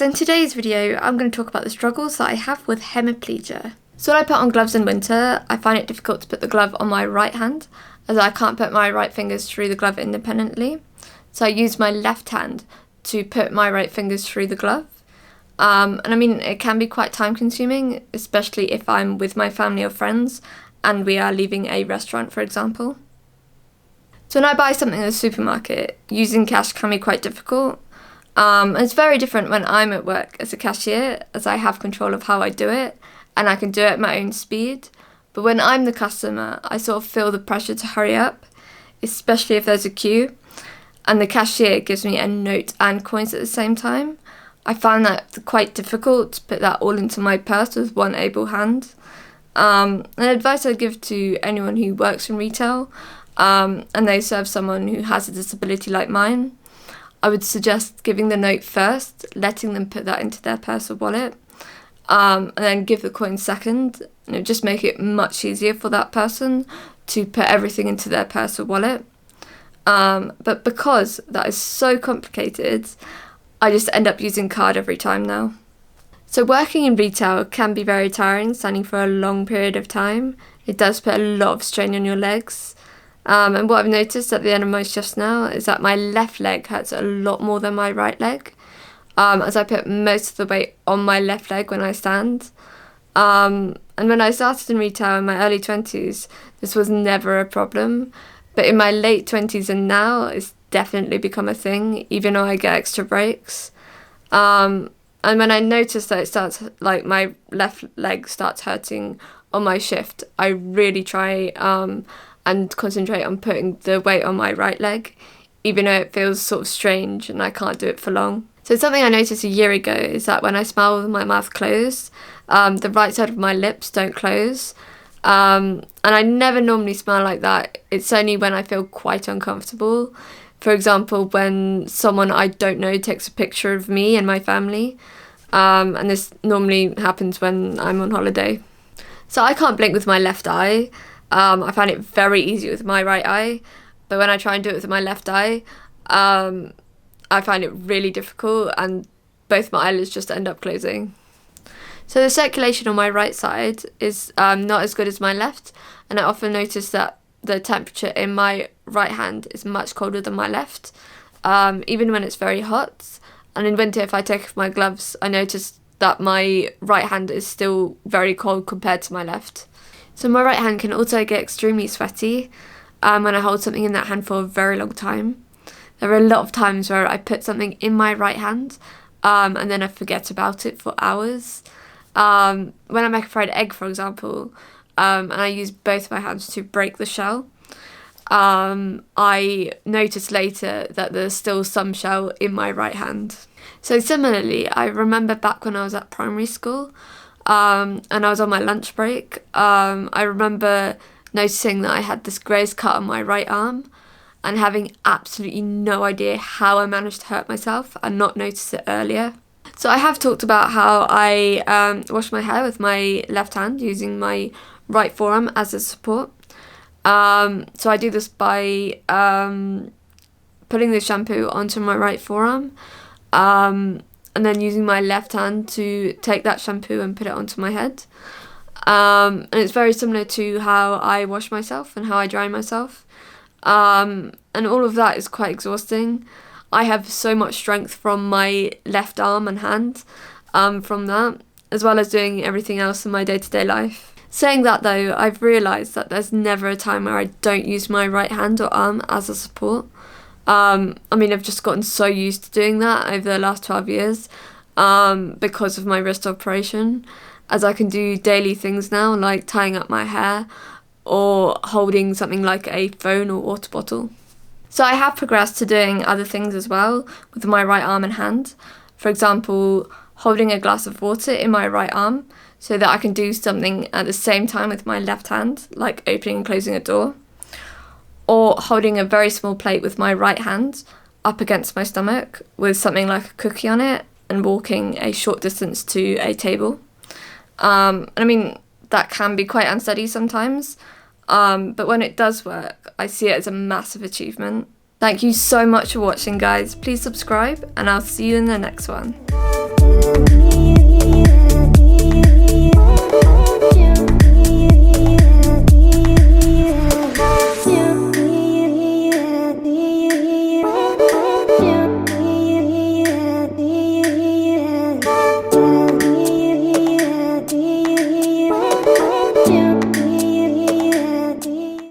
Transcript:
So in today's video, I'm going to talk about the struggles that I have with hemiplegia. So when I put on gloves in winter, I find it difficult to put the glove on my right hand, as I can't put my right fingers through the glove independently. So I use my left hand to put my right fingers through the glove. And I mean, it can be quite time consuming, especially if I'm with my family or friends and we are leaving a restaurant, for example. So when I buy something in the supermarket, using cash can be quite difficult. It's very different when I'm at work as a cashier, as I have control of how I do it and I can do it at my own speed. But when I'm the customer, I sort of feel the pressure to hurry up, especially if there's a queue, and the cashier gives me a note and coins at the same time. I find that quite difficult to put that all into my purse with one able hand. An advice I'd give to anyone who works in retail and they serve someone who has a disability like mine, I would suggest giving the note first, letting them put that into their purse or wallet, and then give the coin second. Just make it much easier for that person to put everything into their purse or wallet. But because that is so complicated, I just end up using card every time now. So working in retail can be very tiring, standing for a long period of time. It does put a lot of strain on your legs. And what I've noticed at the end of my shifts now is that my left leg hurts a lot more than my right leg, as I put most of the weight on my left leg when I stand. And when I started in retail in my early 20s, this was never a problem. But in my late 20s and now, it's definitely become a thing, even though I get extra breaks. And when I notice that it starts, like my left leg starts hurting on my shift, I really try and concentrate on putting the weight on my right leg, even though it feels sort of strange and I can't do it for long. So something I noticed a year ago is that when I smile with my mouth closed, the right side of my lips don't close. And I never normally smile like that. It's only when I feel quite uncomfortable. For example, when someone I don't know takes a picture of me and my family. And this normally happens when I'm on holiday. So I can't blink with my left eye. I find it very easy with my right eye, but when I try and do it with my left eye, I find it really difficult and both my eyelids just end up closing. So the circulation on my right side is not as good as my left, and I often notice that the temperature in my right hand is much colder than my left, even when it's very hot. And in winter, if I take off my gloves, I notice that my right hand is still very cold compared to my left. So my right hand can also get extremely sweaty when I hold something in that hand for a very long time. There are a lot of times where I put something in my right hand and then I forget about it for hours. When I make a fried egg, for example, and I use both my hands to break the shell, I notice later that there's still some shell in my right hand. So similarly, I remember back when I was at primary school, and I was on my lunch break, I remember noticing that I had this graze cut on my right arm and having absolutely no idea how I managed to hurt myself and not notice it earlier. So I have talked about how I wash my hair with my left hand using my right forearm as a support. So I do this by putting the shampoo onto my right forearm, and then using my left hand to take that shampoo and put it onto my head. And it's very similar to how I wash myself and how I dry myself. And all of that is quite exhausting. I have so much strength from my left arm and hand from that, as well as doing everything else in my day-to-day life. Saying that though, I've realised that there's never a time where I don't use my right hand or arm as a support. I've just gotten so used to doing that over the last 12 years because of my wrist operation, as I can do daily things now, like tying up my hair or holding something like a phone or water bottle. So I have progressed to doing other things as well with my right arm and hand. For example, holding a glass of water in my right arm so that I can do something at the same time with my left hand, like opening and closing a door. Or holding a very small plate with my right hand up against my stomach with something like a cookie on it and walking a short distance to a table. That can be quite unsteady sometimes, but when it does work, I see it as a massive achievement. Thank you so much for watching, guys. Please subscribe and I'll see you in the next one.